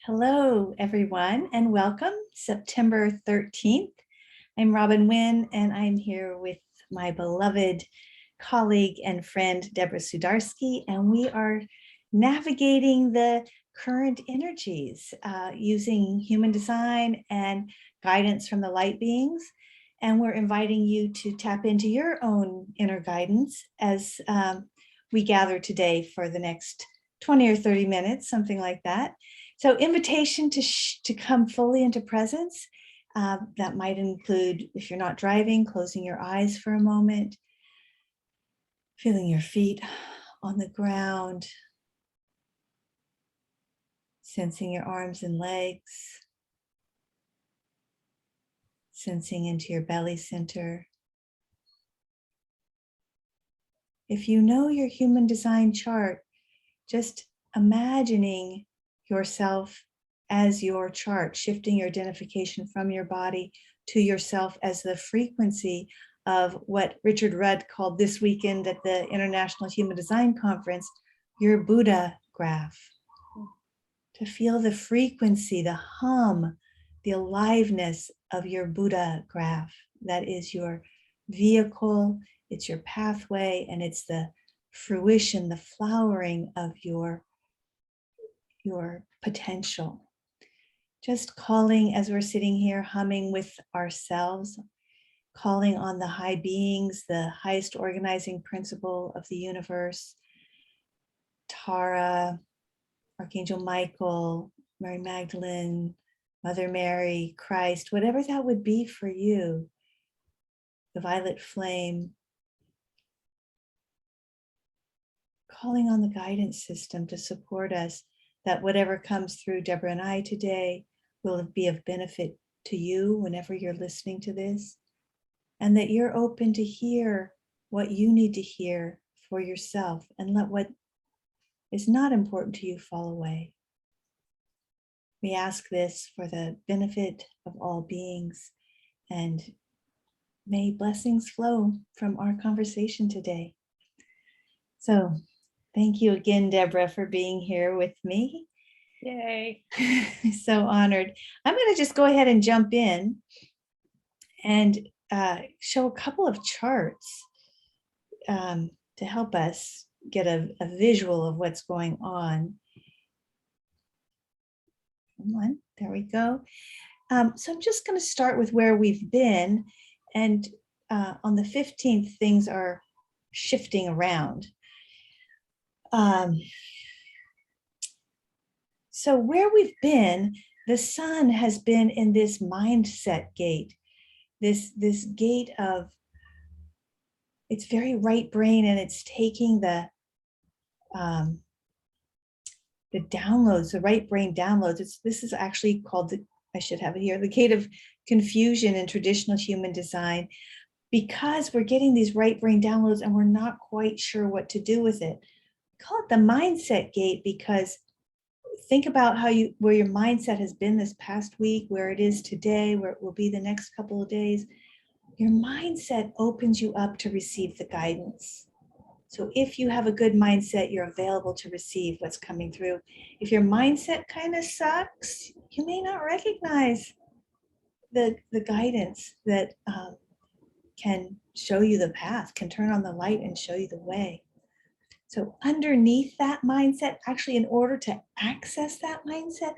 Hello, everyone, and welcome. September 13th. I'm Robin Winn, and I'm here with my beloved colleague and friend, Deborah Sudarsky, and we are navigating the current energies using human design and guidance from the light beings. And we're inviting you to tap into your own inner guidance as we gather today for the next 20 or 30 minutes, something like that. So invitation to come fully into presence. That might include, if you're not driving, closing your eyes for a moment, feeling your feet on the ground, sensing your arms and legs, sensing into your belly center. If you know your human design chart, just imagining yourself as your chart, shifting your identification from your body to yourself as the frequency of what Richard Rudd called this weekend at the International Human Design Conference, your Buddha graph. To feel the frequency, the hum, the aliveness of your Buddha graph. That is your vehicle, it's your pathway, and it's the fruition, the flowering of your potential. Just calling as we're sitting here, humming with ourselves, calling on the high beings, the highest organizing principle of the universe, Tara, Archangel Michael, Mary Magdalene, Mother Mary, Christ, whatever that would be for you, the violet flame, calling on the guidance system to support us, that whatever comes through Deborah and I today will be of benefit to you whenever you're listening to this, and that you're open to hear what you need to hear for yourself and let what is not important to you fall away. We ask this for the benefit of all beings, and may blessings flow from our conversation today. So thank you again, Deborah, for being here with me. Yay. So honored. I'm going to just go ahead and jump in and show a couple of charts to help us get a visual of what's going on. Come on, there we go. So I'm just going to start with where we've been. And on the 15th, things are shifting around. So where we've been, the sun has been in this mindset gate, this gate of, it's very right brain, and it's taking the downloads, the right brain downloads. This is actually called, I should have it here, the gate of confusion in traditional human design, because we're getting these right brain downloads and we're not quite sure what to do with it. We call it the mindset gate because think about where your mindset has been this past week, where it is today, where it will be the next couple of days. Your mindset opens you up to receive the guidance. So if you have a good mindset, you're available to receive what's coming through. If your mindset kind of sucks, you may not recognize the guidance that can show you the path, can turn on the light and show you the way. So underneath that mindset, actually, in order to access that mindset,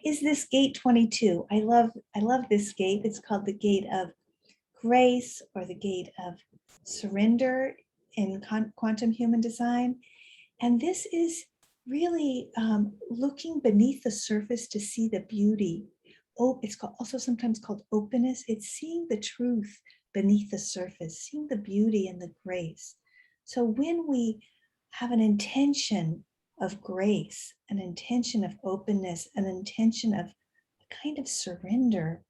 is this gate 22. I love this gate. It's called the gate of grace, or the gate of surrender in quantum human design. And this is really looking beneath the surface to see the beauty. Oh, it's also sometimes called openness. It's seeing the truth beneath the surface, seeing the beauty and the grace. So when we have an intention of grace, an intention of openness, an intention of a kind of surrender,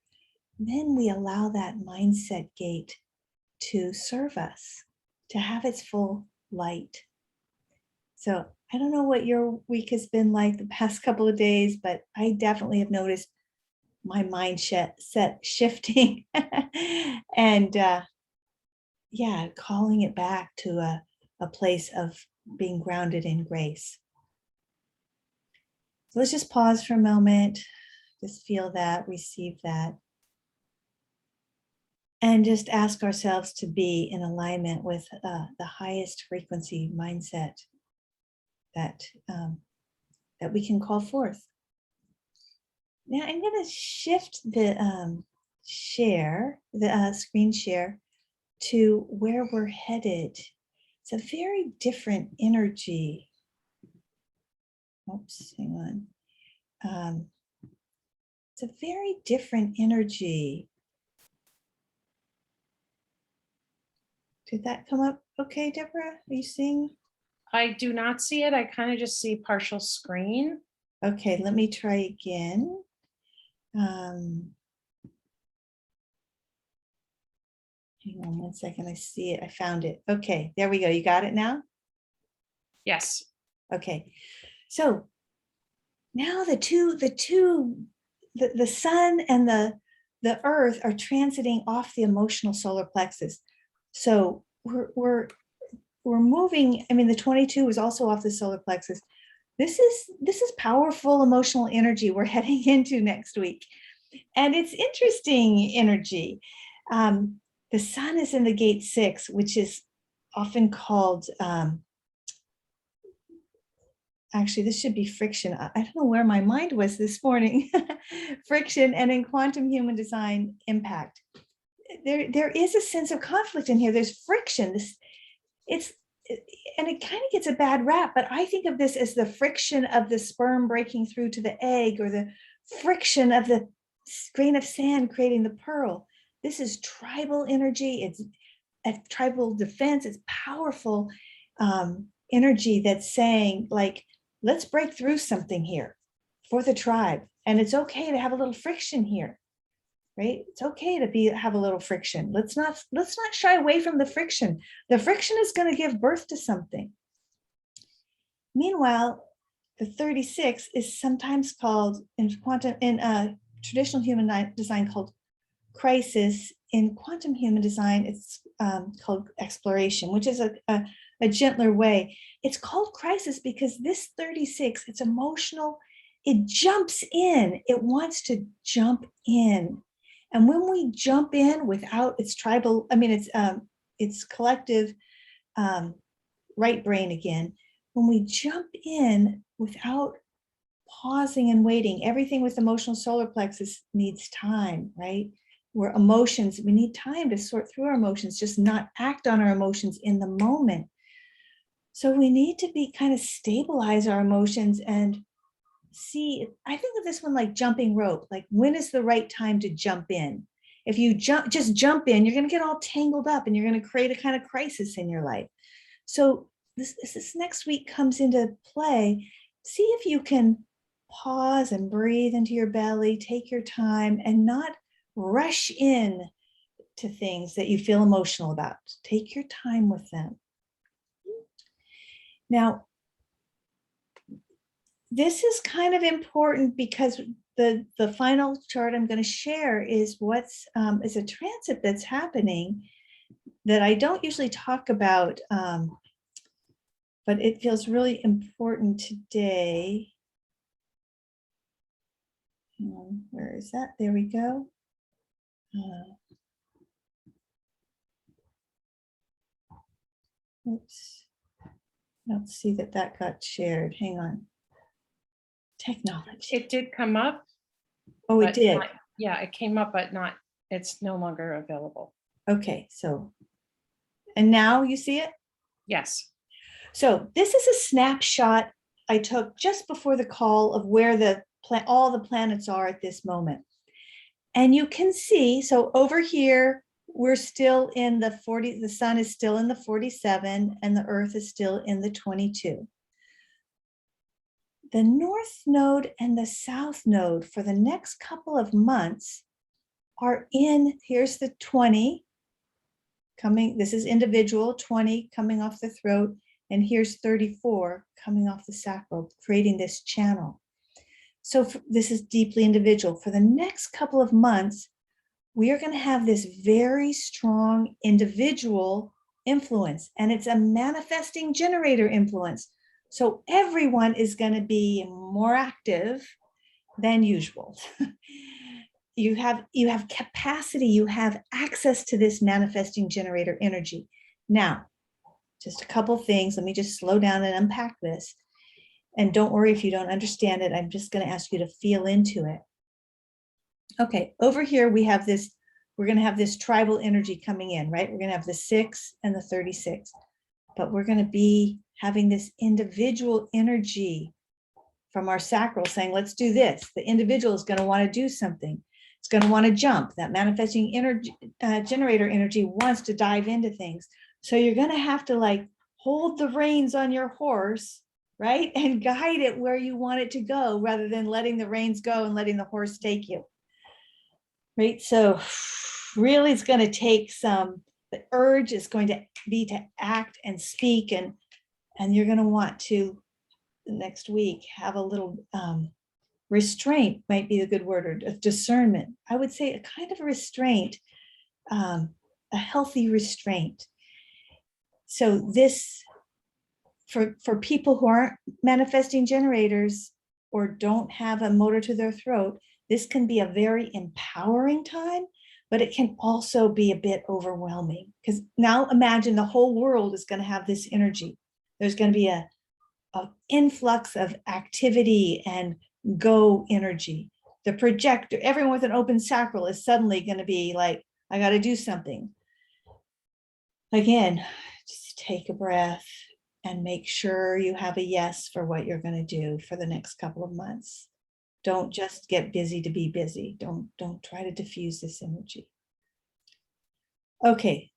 then we allow that mindset gate to serve us, to have its full light. So I don't know what your week has been like the past couple of days, but I definitely have noticed my mindset shifting and calling it back to a place of being grounded in grace. So let's just pause for a moment, just feel that, receive that, and just ask ourselves to be in alignment with the highest frequency mindset that that we can call forth. Now I'm going to shift the screen share to where we're headed. It's a very different energy. Oops, hang on. It's a very different energy. Did that come up okay, Deborah? Are you seeing? I do not see it. I kind of just see partial screen. Okay, let me try again. Hang on one second. I see it. I found it. Okay, there we go. You got it now? Yes. Okay. So now the sun and the earth are transiting off the emotional solar plexus. So we're moving. I mean, the 22 is also off the solar plexus. This is powerful emotional energy we're heading into next week. And it's interesting energy. The sun is in the gate 6, which is often called, actually, this should be friction. I don't know where my mind was this morning. Friction, and in quantum human design, impact. There is a sense of conflict in here. There's friction. And it kind of gets a bad rap, but I think of this as the friction of the sperm breaking through to the egg, or the friction of the grain of sand creating the pearl. This is tribal energy. It's a tribal defense. It's powerful energy that's saying, like, let's break through something here for the tribe. And it's okay to have a little friction here, right? It's okay to have a little friction. Let's not shy away from the friction. The friction is going to give birth to something. Meanwhile, the 36 is sometimes called in traditional human design called crisis. In quantum human design, it's called exploration, which is a gentler way. It's called crisis because this 36, it's emotional. It jumps in. It wants to jump in. And when we jump in without its tribal, I mean, it's collective right brain again. When we jump in without pausing and waiting, everything with emotional solar plexus needs time, right? Where emotions, we need time to sort through our emotions, just not act on our emotions in the moment. So we need to be kind of stabilize our emotions and see. I think of this one like jumping rope. Like, when is the right time to jump in? If you just jump in, you're going to get all tangled up and you're going to create a kind of crisis in your life. So this next week comes into play. See if you can pause and breathe into your belly, take your time, and not rush in to things that you feel emotional about. Take your time with them. Now, this is kind of important because the final chart I'm going to share is is a transit that's happening that I don't usually talk about, but it feels really important today. Where is that? There we go. Oops. I don't see that got shared. Hang on. Technology. It did come up. Oh, it did. Yeah, it came up, but it's no longer available. Okay, so, and now you see it? Yes. So this is a snapshot I took just before the call of where all the planets are at this moment. And you can see, so over here, we're still in the 40, the sun is still in the 47 and the earth is still in the 22. The north node and the south node for the next couple of months are here's the 20 coming, this is individual, 20 coming off the throat, and here's 34 coming off the sacral, creating this channel. So this is deeply individual. For the next couple of months, we are going to have this very strong individual influence, and it's a manifesting generator influence. So everyone is going to be more active than usual. You have capacity, you have access to this manifesting generator energy. Now, just a couple things. Let me just slow down and unpack this. And don't worry if you don't understand it. I'm just going to ask you to feel into it. Okay, over here we have this, we're going to have this tribal energy coming in, right? We're going to have the 6 and the 36, but we're going to be having this individual energy from our sacral saying, let's do this. The individual is going to want to do something. It's going to want to jump. That manifesting energy, generator energy wants to dive into things. So you're going to have to like hold the reins on your horse, right? And guide it where you want it to go rather than letting the reins go and letting the horse take you. Right? So really it's going to take the urge is going to be to act and speak, and you're going to want to next week have a little restraint, might be a good word, or discernment. I would say a kind of a restraint, a healthy restraint. So this, for people who aren't manifesting generators or don't have a motor to their throat, this can be a very empowering time, but it can also be a bit overwhelming, because now imagine the whole world is going to have this energy. There's going to be a influx of activity and go energy. The projector, everyone with an open sacral is suddenly going to be like, I got to do something. Again, just take a breath and make sure you have a yes for what you're going to do for the next couple of months. Don't just get busy to be busy. Don't try to diffuse this energy. Okay,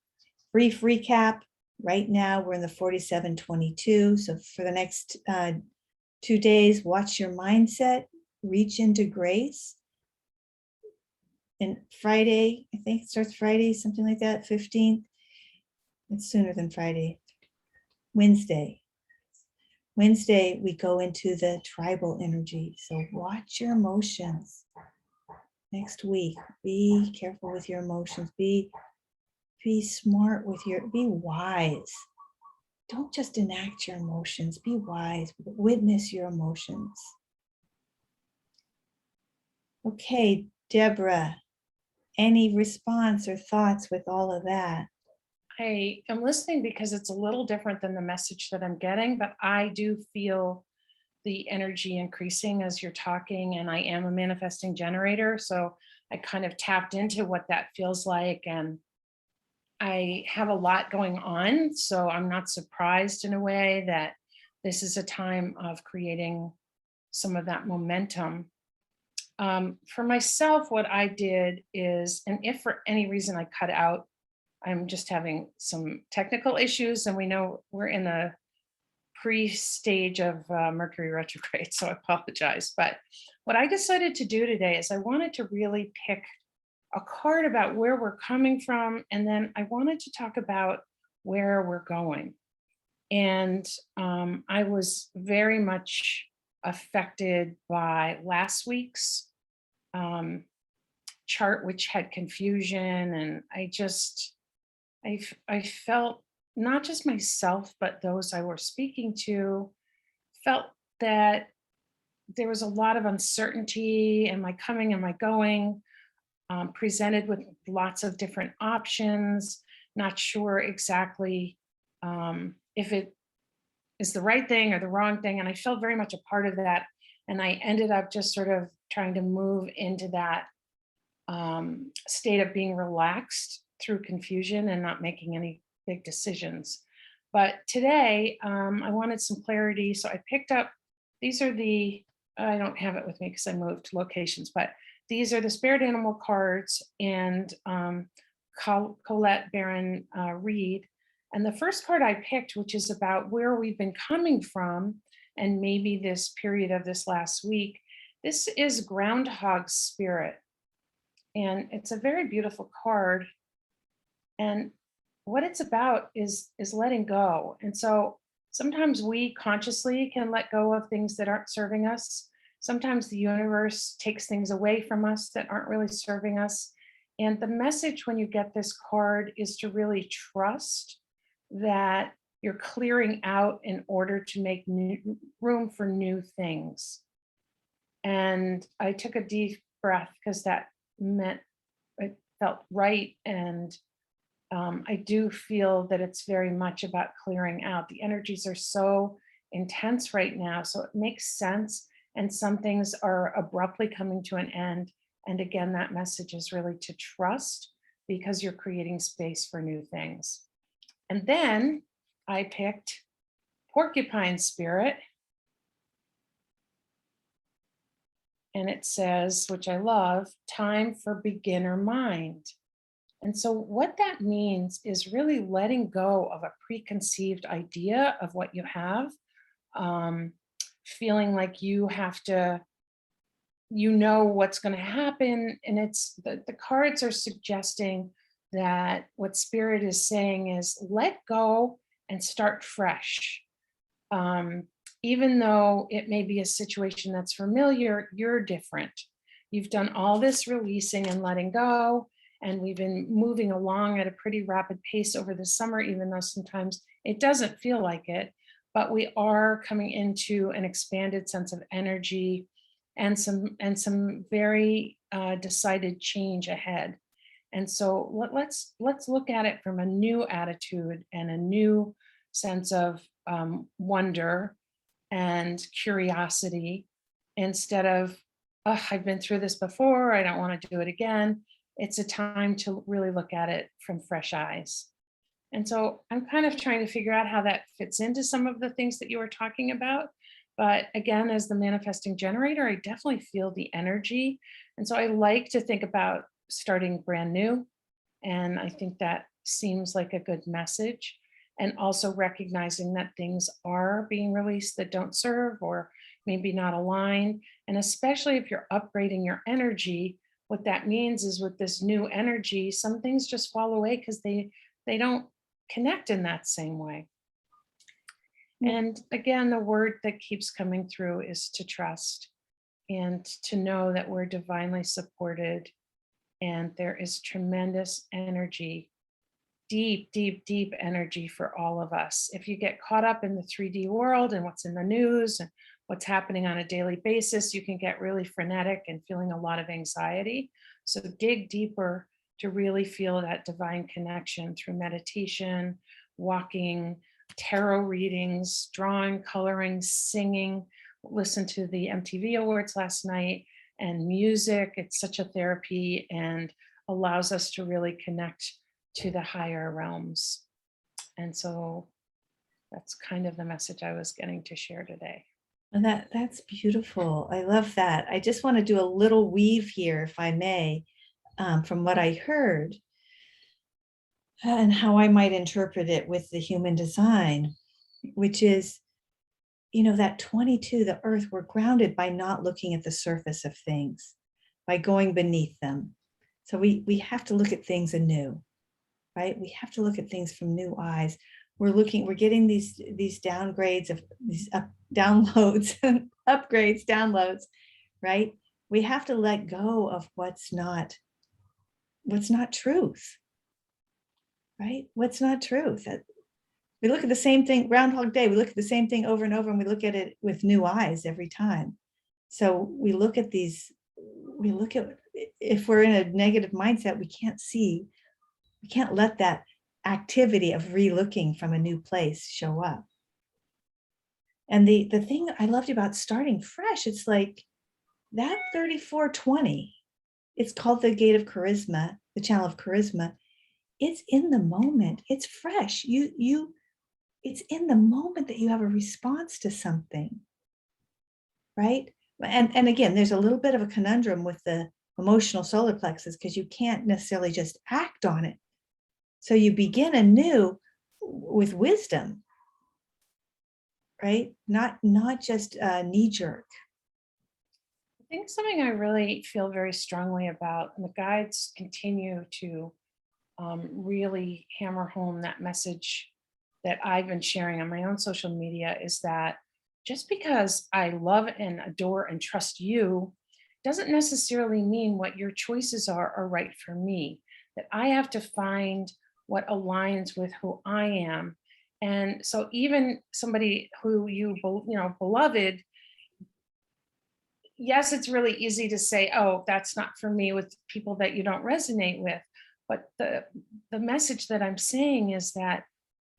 brief recap. Right now we're in the 4722. So for the next 2 days, watch your mindset, reach into grace. And Friday, I think it starts Friday, something like that, 15th. It's sooner than Friday. Wednesday, we go into the tribal energy. So watch your emotions. Next week, be careful with your emotions. Be smart with be wise. Don't just enact your emotions. Be wise. Witness your emotions. Okay, Deborah, any response or thoughts with all of that? I am listening because it's a little different than the message that I'm getting, but I do feel the energy increasing as you're talking, and I am a manifesting generator. So I kind of tapped into what that feels like, and I have a lot going on. So I'm not surprised in a way that this is a time of creating some of that momentum. For myself, what I did is, and if for any reason I cut out, I'm just having some technical issues, and we know we're in the pre-stage of Mercury retrograde, so I apologize. But what I decided to do today is I wanted to really pick a card about where we're coming from, and then I wanted to talk about where we're going. And I was very much affected by last week's chart, which had confusion, and I felt not just myself, but those I were speaking to felt that there was a lot of uncertainty. Am I coming? Am I going? Presented with lots of different options, not sure exactly if it is the right thing or the wrong thing. And I felt very much a part of that. And I ended up just sort of trying to move into that state of being relaxed through confusion and not making any big decisions. But today I wanted some clarity. So I picked up, these are I don't have it with me because I moved locations, but these are the spirit animal cards, and Colette Baron Reed. And the first card I picked, which is about where we've been coming from, and maybe this period of this last week, this is Groundhog Spirit. And it's a very beautiful card. And what it's about is letting go. And so sometimes we consciously can let go of things that aren't serving us. Sometimes the universe takes things away from us that aren't really serving us. And the message when you get this card is to really trust that You're clearing out in order to make room for new things. And I took a deep breath because that meant it felt right. And I do feel that it's very much about clearing out. The energies are so intense right now. So it makes sense. And some things are abruptly coming to an end. And again, that message is really to trust because you're creating space for new things. And then I picked porcupine spirit. And it says, which I love, time for beginner mind. And so, what that means is really letting go of a preconceived idea of what you have, um, feeling like you have to, you know what's going to happen. And it's the cards are suggesting that what spirit is saying is let go and start fresh. Um, Even though it may be a situation that's familiar, you're different. You've done all this releasing and letting go, and we've been moving along at a pretty rapid pace over the summer, even though sometimes it doesn't feel like it. But we are coming into an expanded sense of energy and some very decided change ahead. And so let's look at it from a new attitude and a new sense of wonder and curiosity instead of, oh, I've been through this before, I don't want to do it again. It's a time to really look at it from fresh eyes. And so I'm kind of trying to figure out how that fits into some of the things that you were talking about. But again, as the manifesting generator, I definitely feel the energy. And so I like to think about starting brand new. And I think that seems like a good message. And also recognizing that things are being released that don't serve or maybe not align. And especially if you're upgrading your energy, what that means is with this new energy, some things just fall away because they don't connect in that same way. And again, the word that keeps coming through is to trust and to know that we're divinely supported and there is tremendous energy, deep, deep, deep energy for all of us. If you get caught up in the 3D world and what's in the news and what's happening on a daily basis, you can get really frenetic and feeling a lot of anxiety. So dig deeper to really feel that divine connection through meditation, walking, tarot readings, drawing, coloring, singing. Listen to the MTV Awards last night and music. It's such a therapy and allows us to really connect to the higher realms. And so that's kind of the message I was getting to share today. And that's beautiful. I love that. I just want to do a little weave here, if I may, from what I heard and how I might interpret it with the human design, which is, that 22, the earth, we're grounded by not looking at the surface of things, by going beneath them. So we have to look at things anew, right? We have to look at things from new eyes. We're getting these downgrades of these downloads, upgrades, downloads, right? We have to let go of what's not truth, right? What's not truth. We look at the same thing, Groundhog Day, we look at the same thing over and over, and we look at it with new eyes every time. So we look at, if we're in a negative mindset, we can't let that activity of re-looking from a new place show up. And the thing I loved about starting fresh, it's like that 3420, it's called the gate of charisma, the channel of charisma. It's in the moment, it's fresh. It's in the moment that you have a response to something, right? And again, there's a little bit of a conundrum with the emotional solar plexus because you can't necessarily just act on it. So you begin anew with wisdom, right? Not just knee jerk. I think something I really feel very strongly about, and the guides continue to really hammer home that message that I've been sharing on my own social media, is that just because I love and adore and trust you doesn't necessarily mean what your choices are right for me. That I have to find what aligns with who I am. And so even somebody who beloved, yes, it's really easy to say, oh, that's not for me, with people that you don't resonate with. But the message that I'm saying is that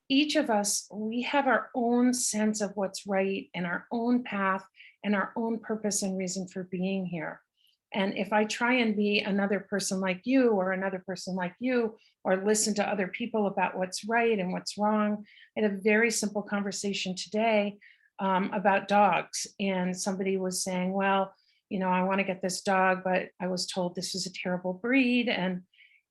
each of us, we have our own sense of what's right and our own path and our own purpose and reason for being here. And if I try and be another person like you or another person like you, or listen to other people about what's right and what's wrong, I had a very simple conversation today about dogs. And somebody was saying, well, I want to get this dog, but I was told this is a terrible breed. And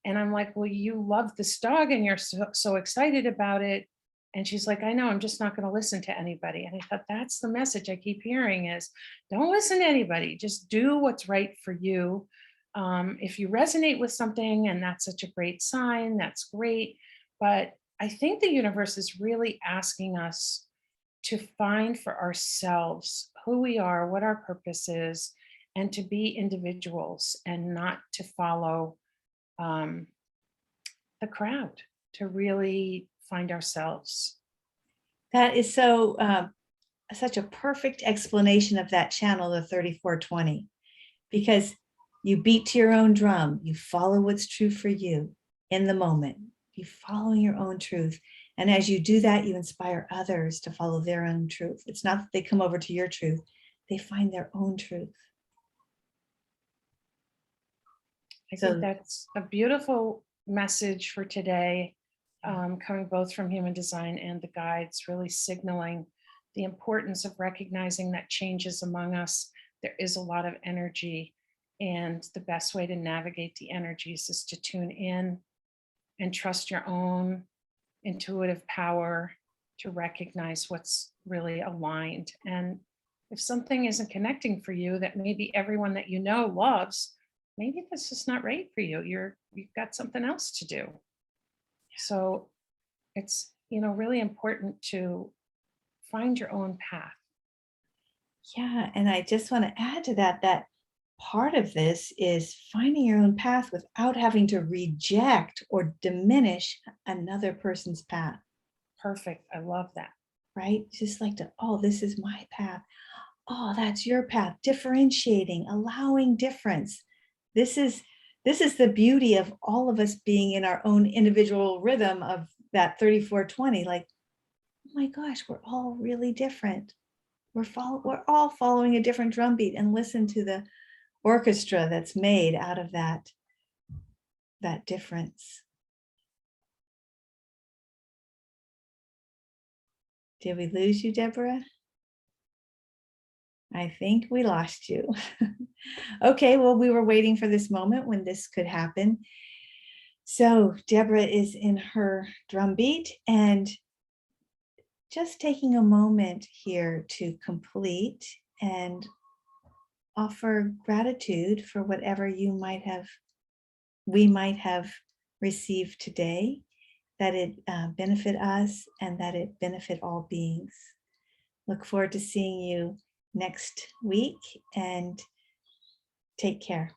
I'm like, well, you love this dog and you're so excited about it. And she's like, I know, I'm just not going to listen to anybody. And I thought, that's the message I keep hearing is, don't listen to anybody. Just do what's right for you. If you resonate with something and that's such a great sign, that's great. But I think the universe is really asking us to find for ourselves who we are, what our purpose is, and to be individuals and not to follow um, the crowd, to really find ourselves. That is so such a perfect explanation of that channel, the 3420, because you beat to your own drum, you follow what's true for you in the moment, you follow your own truth. And as you do that, you inspire others to follow their own truth. It's not that they come over to your truth, they find their own truth. I So think that's a beautiful message for today, coming both from human design and the guides, really signaling the importance of recognizing that changes among us. There is a lot of energy, and the best way to navigate the energies is to tune in and trust your own intuitive power to recognize what's really aligned. And if something isn't connecting for you that maybe everyone that you know loves, maybe that's just not right for you. You've got something else to do. So it's, really important to find your own path. yeah, and I just want to add to that, that part of this is finding your own path without having to reject or diminish another person's path, Perfect. I love that. right? Just like to, oh, this is my path. Oh, that's your path. Differentiating, allowing difference. This is this is the beauty of all of us being in our own individual rhythm of that 3420. Like, oh my gosh, we're all really different. We're all following a different drum beat, and listen to the orchestra that's made out of that difference. Did we lose you, Deborah? I think we lost you. Okay, well, we were waiting for this moment when this could happen. So Deborah is in her drum beat, and just taking a moment here to complete and offer gratitude for whatever we might have received today, that it benefit us and that it benefit all beings. Look forward to seeing you next week, and take care.